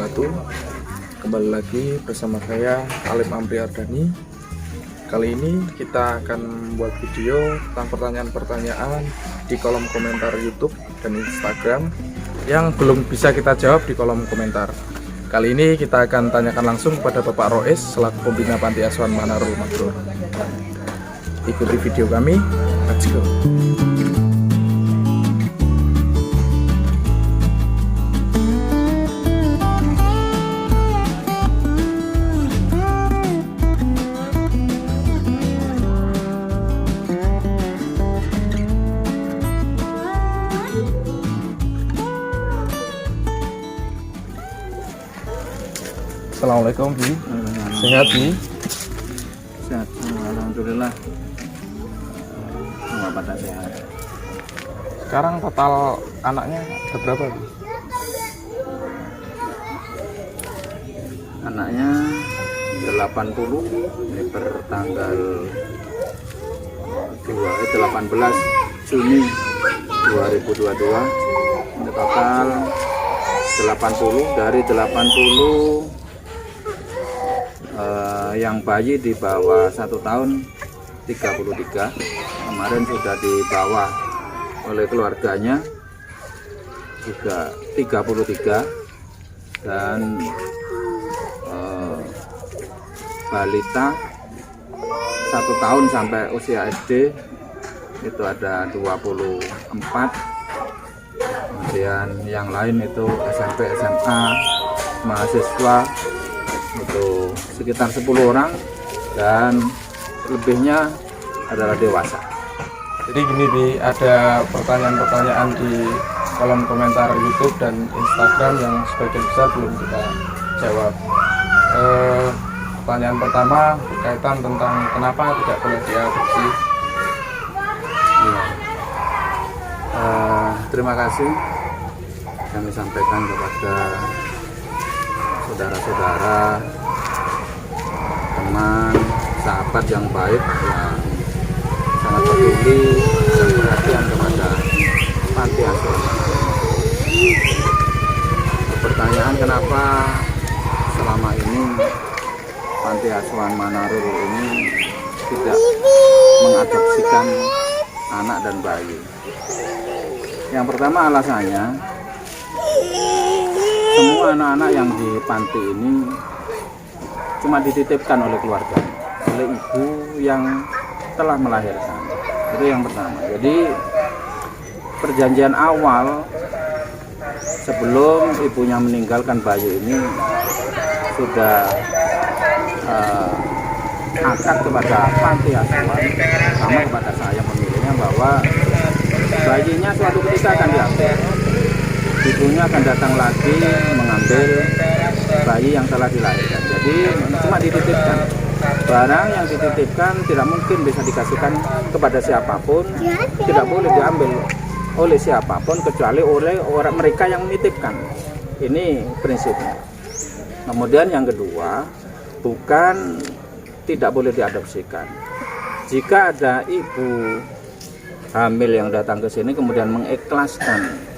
wabarakatuh. Kembali lagi bersama saya Alim Amri Ardani. Kali ini kita akan membuat video tentang pertanyaan-pertanyaan di kolom komentar YouTube dan Instagram yang belum bisa kita jawab di kolom komentar. Kali ini kita akan tanyakan langsung kepada Bapak Rois selaku pembina Panti Asuhan Manarul Mabrur. Ikuti video kami, let's go. Assalamualaikum Bi. Sehat Bi? Sehat, alhamdulillah. Semua pada sehat. Sekarang total anaknya ada berapa Bi? Anaknya 80 ini per tanggal 18 Juni 2022. Ini total 80. Dari 80 yang bayi di bawah 1 tahun 33, kemarin sudah dibawa oleh keluarganya juga 33, dan balita 1 tahun sampai usia SD itu ada 24, kemudian yang lain itu SMP, SMA, mahasiswa itu sekitar 10 orang, dan lebihnya adalah dewasa. Jadi gini Bi, ada pertanyaan-pertanyaan di kolom komentar YouTube dan Instagram yang sebagian besar belum kita jawab. Pertanyaan pertama berkaitan tentang kenapa tidak boleh diadopsi. Terima kasih kami sampaikan kepada saudara-saudara, teman, sahabat yang baik yang sangat peduli dan perhatian kepada Panti Asuhan. Pertanyaan kenapa selama ini Panti Asuhan Manarul ini tidak mengadopsikan anak dan bayi. Yang pertama alasannya, semua anak-anak yang di panti ini cuma dititipkan oleh keluarga, oleh ibu yang telah melahirkan. Itu yang pertama. Jadi perjanjian awal sebelum ibunya meninggalkan bayi ini sudah akad kepada Panti Asuhan, sama kepada saya pemiliknya, bahwa bayinya suatu ketika akan diambil. Ibunya akan datang lagi mengambil bayi yang telah dilahirkan. Jadi cuma dititipkan. Barang yang dititipkan tidak mungkin bisa dikasihkan kepada siapapun, tidak boleh diambil oleh siapapun kecuali oleh orang mereka yang menitipkan. Ini prinsipnya. Kemudian yang kedua, bukan tidak boleh diadopsikan. Jika ada ibu hamil yang datang ke sini kemudian mengikhlaskan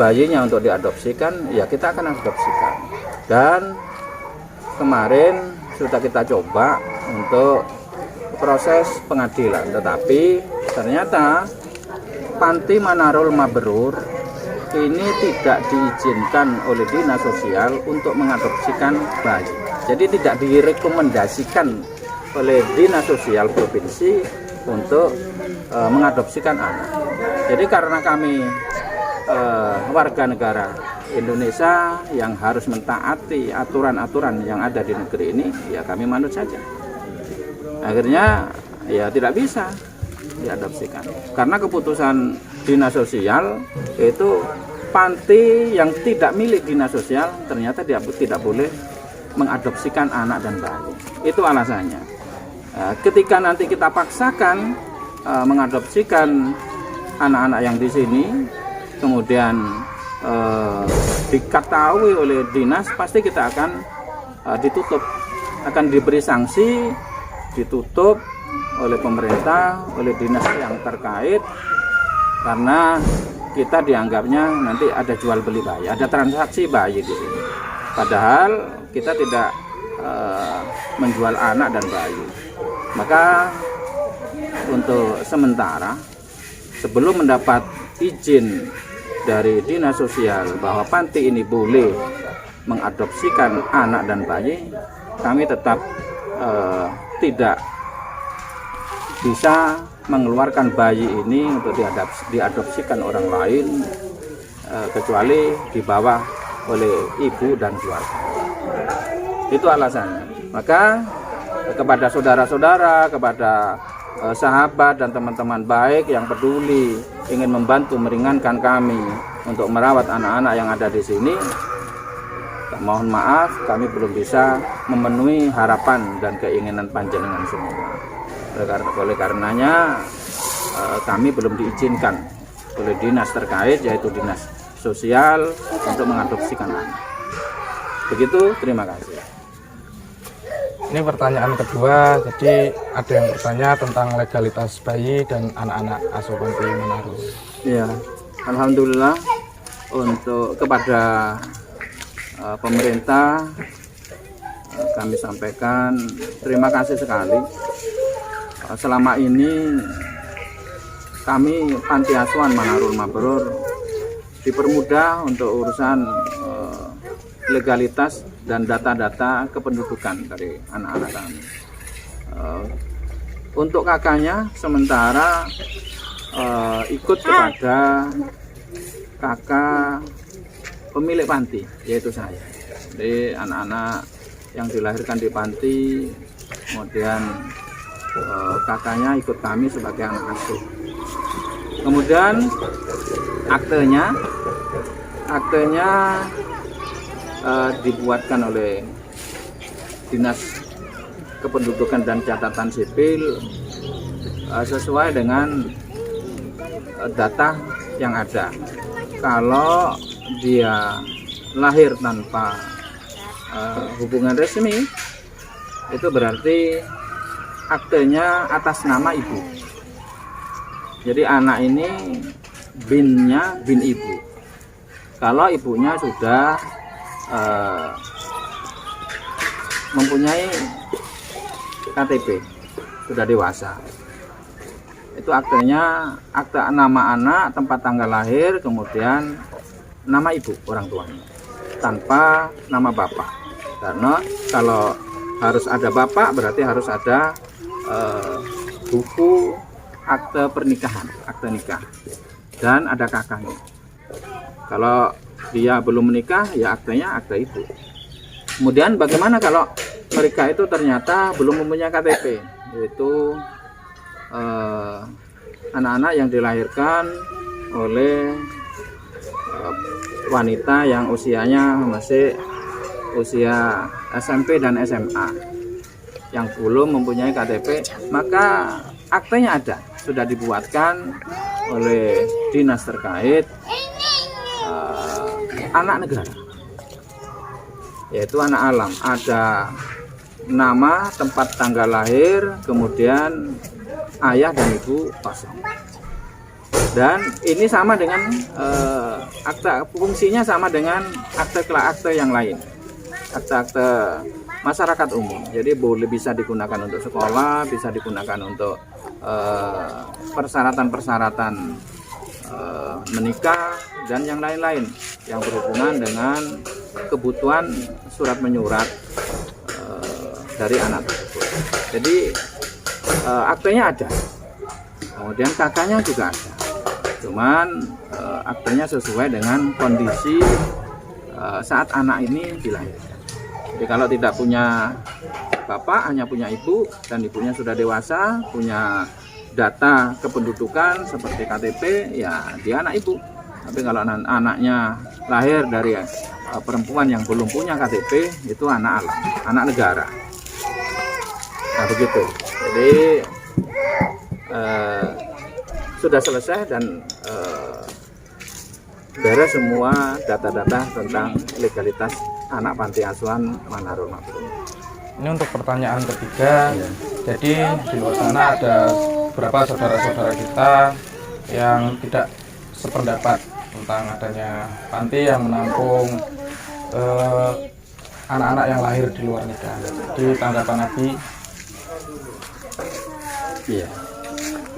bayinya untuk diadopsikan, ya kita akan adopsikan. Dan kemarin sudah kita coba untuk proses pengadilan, tetapi ternyata Panti Manarul Mabrur ini tidak diizinkan oleh Dinas Sosial untuk mengadopsikan bayi. Jadi tidak direkomendasikan oleh Dinas Sosial Provinsi untuk mengadopsikan anak. Jadi karena kami warga negara Indonesia yang harus mentaati aturan-aturan yang ada di negeri ini, ya kami manut saja. Akhirnya ya tidak bisa diadopsikan karena keputusan Dinas Sosial itu panti yang tidak milik Dinas Sosial ternyata dia tidak boleh mengadopsikan anak dan bayi. Itu alasannya. Ketika nanti kita paksakan mengadopsikan anak-anak yang di sini, kemudian diketahui oleh dinas, pasti kita akan ditutup, akan diberi sanksi, ditutup oleh pemerintah, oleh dinas yang terkait, karena kita dianggapnya nanti ada jual beli bayi, ada transaksi bayi di sini. Padahal kita tidak menjual anak dan bayi. Maka untuk sementara sebelum mendapat izin dari dinas sosial bahwa panti ini boleh mengadopsikan anak dan bayi, kami tetap tidak bisa mengeluarkan bayi ini untuk diadopsikan orang lain kecuali dibawa oleh ibu dan keluarga. Itu alasannya. Maka kepada saudara-saudara, kepada sahabat dan teman-teman baik yang peduli ingin membantu meringankan kami untuk merawat anak-anak yang ada di sini, mohon maaf kami belum bisa memenuhi harapan dan keinginan panjenengan semua. Oleh karenanya kami belum diizinkan oleh dinas terkait, yaitu dinas sosial, untuk mengadopsikan anak. Begitu, terima kasih. Ini pertanyaan kedua, jadi ada yang bertanya tentang legalitas bayi dan anak-anak asuh panti Manarul. Ya, alhamdulillah untuk kepada pemerintah kami sampaikan terima kasih sekali. Selama ini kami Panti Asuhan Manarul Mabrur dipermudah untuk urusan legalitas dan data-data kependudukan dari anak-anak kami. Untuk kakaknya sementara ikut kepada kakak pemilik panti, yaitu saya. Jadi anak-anak yang dilahirkan di panti, kemudian kakaknya ikut kami sebagai anak asuh. Kemudian aktenya dibuatkan oleh Dinas Kependudukan dan Catatan Sipil sesuai dengan data yang ada. Kalau dia lahir tanpa hubungan resmi, itu berarti aktenya atas nama ibu. Jadi anak ini binnya bin ibu. Kalau ibunya sudah mempunyai KTP, sudah dewasa, itu aktenya akte nama anak, tempat tanggal lahir, kemudian nama ibu orang tuanya, tanpa nama bapak. Karena kalau harus ada bapak berarti harus ada buku akte pernikahan, akte nikah, dan ada kakaknya. Kalau dia belum menikah, ya aktenya akte ibu. Kemudian bagaimana kalau mereka itu ternyata belum mempunyai KTP, yaitu anak-anak yang dilahirkan oleh wanita yang usianya masih usia SMP dan SMA, yang belum mempunyai KTP, maka aktenya ada, sudah dibuatkan oleh dinas terkait anak negara, yaitu anak alam. Ada nama, tempat tanggal lahir, kemudian ayah dan ibu kosong. Dan ini sama dengan akte, fungsinya sama dengan akte yang lain, akte-akte masyarakat umum. Jadi boleh, bisa digunakan untuk sekolah, bisa digunakan untuk persyaratan-persyaratan menikah dan yang lain-lain yang berhubungan dengan kebutuhan surat menyurat dari anak tersebut. Jadi aktenya ada, kemudian kakaknya juga ada, cuman aktenya sesuai dengan kondisi saat anak ini dilahirkan. Jadi kalau tidak punya bapak, hanya punya ibu, dan ibunya sudah dewasa, punya data kependudukan seperti KTP, ya dia anak ibu. Tapi kalau anaknya lahir dari perempuan yang belum punya KTP, itu anak alam, anak negara. Nah begitu. Jadi sudah selesai dan beres semua data-data tentang legalitas anak Panti Asuhan Manarul Mabrur. Ini untuk pertanyaan ketiga. Ya. Jadi di luar sana ada beberapa saudara-saudara kita yang tidak sependapat tentang adanya panti yang menampung anak-anak yang lahir di luar nikah. Jadi tanggapan Abi? Iya,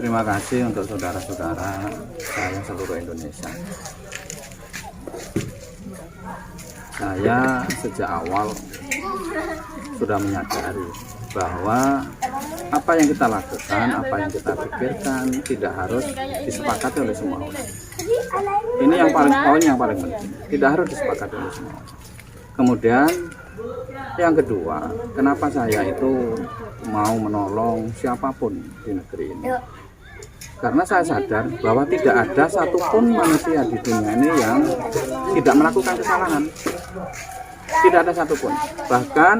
terima kasih untuk saudara-saudara saya seluruh Indonesia. Saya sejak awal sudah menyadari bahwa apa yang kita lakukan, apa yang kita pikirkan tidak harus disepakati oleh semua orang. Ini yang poin yang paling penting, tidak harus disepakati oleh semua orang. Kemudian yang kedua, kenapa saya itu mau menolong siapapun di negeri ini? Karena saya sadar bahwa tidak ada satupun manusia di dunia ini yang tidak melakukan kesalahan. Tidak ada satupun. Bahkan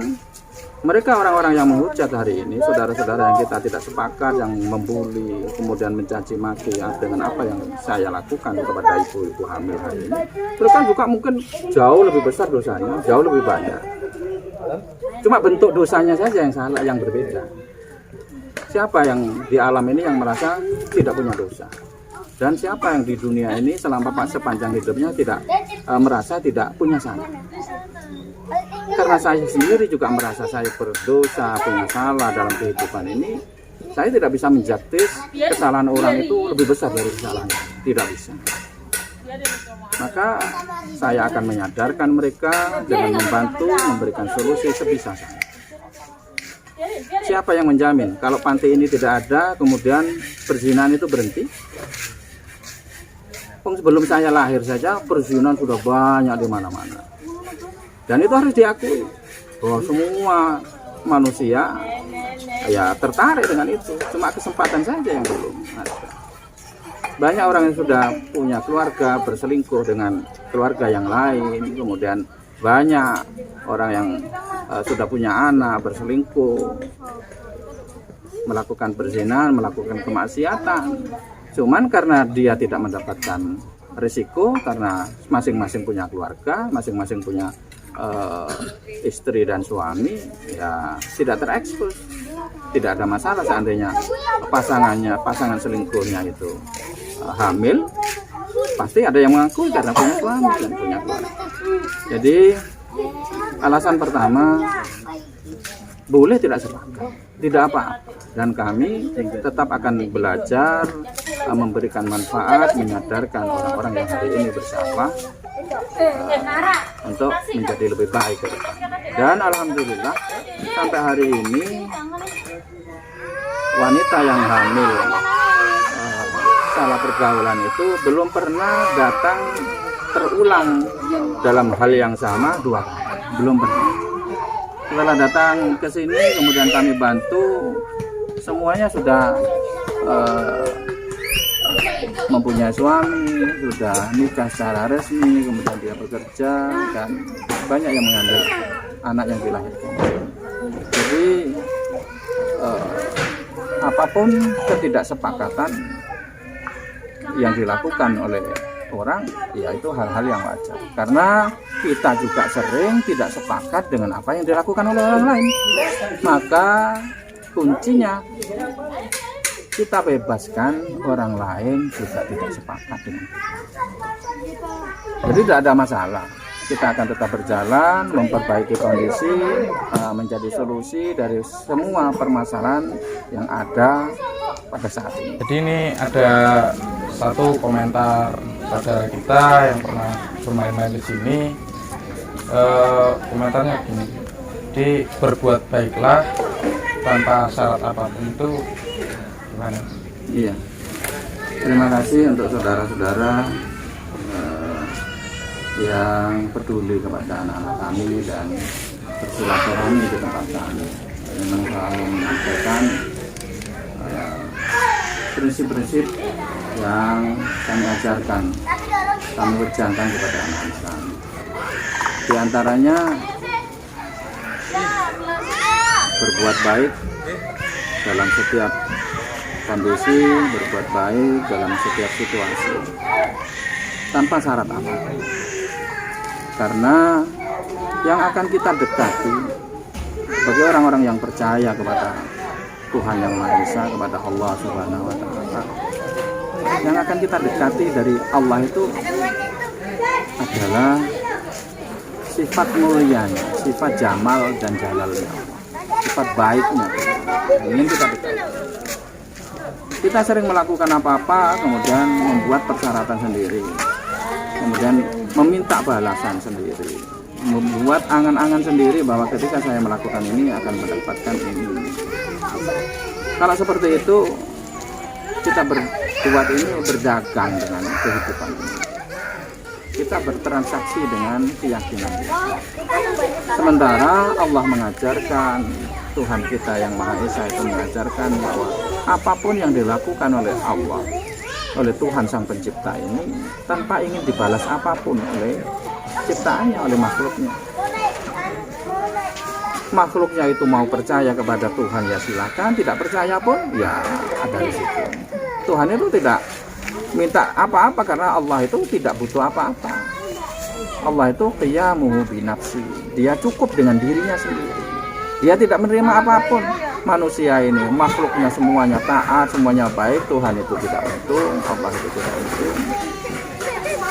mereka orang-orang yang menghujat hari ini, saudara-saudara yang kita tidak sepakat, yang membuli, kemudian mencaci maki dengan apa yang saya lakukan kepada ibu-ibu hamil hari ini, mereka juga mungkin jauh lebih besar dosanya, jauh lebih banyak. Cuma bentuk dosanya saja yang salah, yang berbeda. Siapa yang di alam ini yang merasa tidak punya dosa? Dan siapa yang di dunia ini selama sepanjang hidupnya tidak merasa tidak punya salah? Karena saya sendiri juga merasa saya berdosa, punya salah dalam kehidupan ini, saya tidak bisa menjudge kesalahan orang itu lebih besar dari kesalahannya. Tidak bisa. Maka saya akan menyadarkan mereka dengan membantu memberikan solusi sebisa saya. Siapa yang menjamin kalau panti ini tidak ada, kemudian perzinahan itu berhenti? Sebelum saya lahir saja perzinahan sudah banyak di mana-mana. Dan itu harus diakui bahwa semua manusia ya tertarik dengan itu. Cuma kesempatan saja yang belum ada. Banyak orang yang sudah punya keluarga berselingkuh dengan keluarga yang lain, kemudian banyak orang yang sudah punya anak berselingkuh, melakukan perzinahan, melakukan kemaksiatan. Cuman karena dia tidak mendapatkan risiko, karena masing-masing punya keluarga, masing-masing punya istri dan suami, ya tidak terekspos, tidak ada masalah. Seandainya pasangan selingkuhnya itu hamil, pasti ada yang mengakui karena punya suami dan punya keluarga. Jadi alasan pertama, boleh tidak sepakat, tidak apa-apa, dan kami tetap akan belajar memberikan manfaat, menyadarkan orang-orang yang hari ini bersalah untuk menjadi lebih baik ke depan. Dan alhamdulillah sampai hari ini wanita yang hamil salah pergaulan itu belum pernah datang terulang dalam hal yang sama 2 kali, belum pernah. Setelah datang ke sini kemudian kami bantu, semuanya sudah mempunyai suami, sudah nikah secara resmi, kemudian dia bekerja, dan banyak yang mengandung anak yang dilahirkan. Jadi apapun ketidaksepakatan yang dilakukan oleh orang, ya itu hal-hal yang wajar. Karena kita juga sering tidak sepakat dengan apa yang dilakukan oleh orang lain. Maka kuncinya kita bebaskan orang lain juga tidak sepakat dengan kita. Jadi tidak ada masalah. Kita akan tetap berjalan, memperbaiki kondisi, menjadi solusi dari semua permasalahan yang ada pada saat ini. Jadi ini ada satu komentar saudara kita yang pernah bermain-main di sini. Komentarnya gini, jadi berbuat baiklah tanpa syarat apapun itu gimana? Iya, terima kasih untuk saudara-saudara yang peduli kepada anak-anak kami dan bersilaturahmi di tempat kami. Memang selalu menyampaikan prinsip-prinsip yang kami ajarkan, kami ucapkan kepada anak-anak kami. Di antaranya berbuat baik dalam setiap kondisi, berbuat baik dalam setiap situasi tanpa syarat apapun. Karena yang akan kita dekati bagi orang-orang yang percaya kepada Tuhan Yang Maha Esa, kepada Allah Subhanahu wa Ta'ala, yang akan kita dekati dari Allah itu adalah sifat mulianya, sifat jamal dan jalalnya Allah, sifat baiknya yang ingin kita dekati. Kita sering melakukan apa-apa kemudian membuat persyaratan sendiri, kemudian meminta balasan sendiri, membuat angan-angan sendiri bahwa ketika saya melakukan ini akan mendapatkan ini. Kalau seperti itu, kita berbuat ini berdagang dengan kehidupan ini. Kita bertransaksi dengan keyakinan. Sementara Allah mengajarkan, Tuhan kita yang Maha Esa itu mengajarkan bahwa apapun yang dilakukan oleh Allah, oleh Tuhan Sang Pencipta ini, tanpa ingin dibalas apapun oleh ciptaannya, oleh makhluknya. Makhluknya itu mau percaya kepada Tuhan ya silakan, tidak percaya pun ya ada risiko. Tuhan itu tidak minta apa-apa karena Allah itu tidak butuh apa-apa. Allah itu qiyamuhu binafsi, dia cukup dengan dirinya sendiri. Dia tidak menerima apapun. Manusia ini, makhluknya semuanya taat, semuanya baik, Tuhan itu tidak untung, Allah itu tidak untung.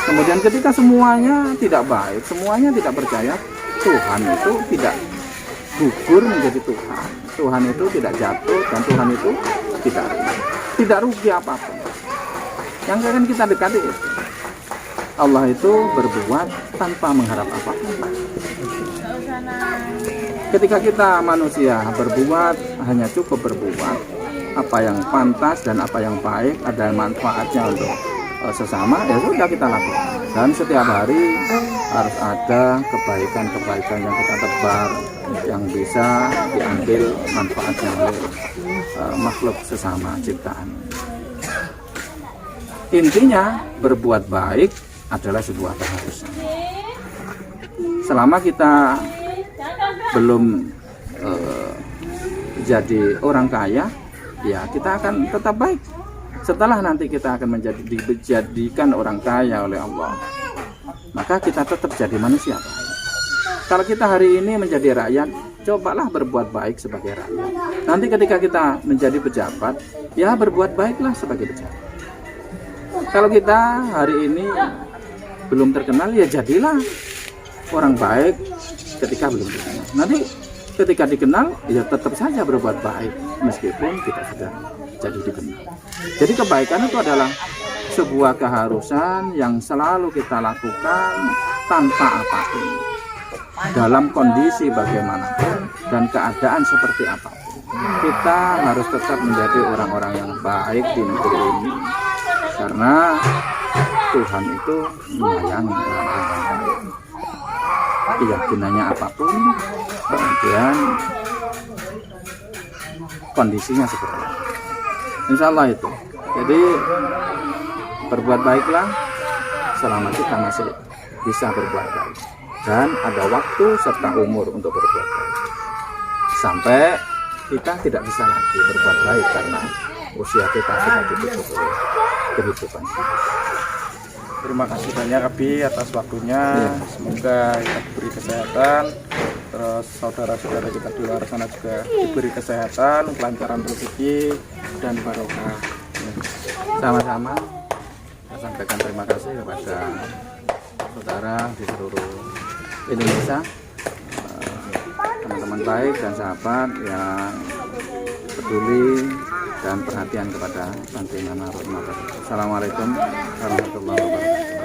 Kemudian ketika semuanya tidak baik, semuanya tidak percaya, Tuhan itu tidak gugur menjadi Tuhan. Tuhan itu tidak jatuh dan Tuhan itu tidak rugi apapun. Yang akan kita dekati itu Allah itu berbuat tanpa mengharap apapun. Ketika kita manusia berbuat, hanya cukup berbuat apa yang pantas dan apa yang baik, ada manfaatnya untuk sesama, ya sudah kita lakukan. Dan setiap hari harus ada kebaikan-kebaikan yang kita tebar, yang bisa diambil manfaatnya oleh makhluk sesama ciptaan. Intinya berbuat baik adalah sebuah keharusan. Selama kita belum jadi orang kaya, ya kita akan tetap baik. Setelah nanti kita akan dijadikan orang kaya oleh Allah, maka kita tetap jadi manusia baik. Kalau kita hari ini menjadi rakyat, cobalah berbuat baik sebagai rakyat. Nanti ketika kita menjadi pejabat, ya berbuat baiklah sebagai pejabat. Kalau kita hari ini belum terkenal, ya jadilah orang baik ketika belum terkenal. Nanti ketika dikenal, ya tetap saja berbuat baik meskipun kita sudah jadi dikenal. Jadi kebaikan itu adalah sebuah keharusan yang selalu kita lakukan tanpa apapun, dalam kondisi bagaimanapun dan keadaan seperti apapun. Kita harus tetap menjadi orang-orang yang baik di negeri ini, karena Tuhan itu menyayangi orang-orang yang baik. Keyakinannya apapun, kemudian kondisinya seperti itu. Insya Allah itu. Jadi berbuat baiklah selama kita masih bisa berbuat baik, dan ada waktu serta umur untuk berbuat baik. Sampai kita tidak bisa lagi berbuat baik karena usia kita sudah ditutup oleh kehidupan. Terima kasih banyak Abi atas waktunya. Semoga kita diberi kesehatan, terus saudara-saudara kita di luar sana juga diberi kesehatan, kelancaran rezeki dan barokah. Sama-sama saya sampaikan terima kasih kepada saudara di seluruh Indonesia, teman-teman baik dan sahabat yang peduli dan perhatian kepada Santri Nana Rohimah. Assalamualaikum warahmatullahi wabarakatuh.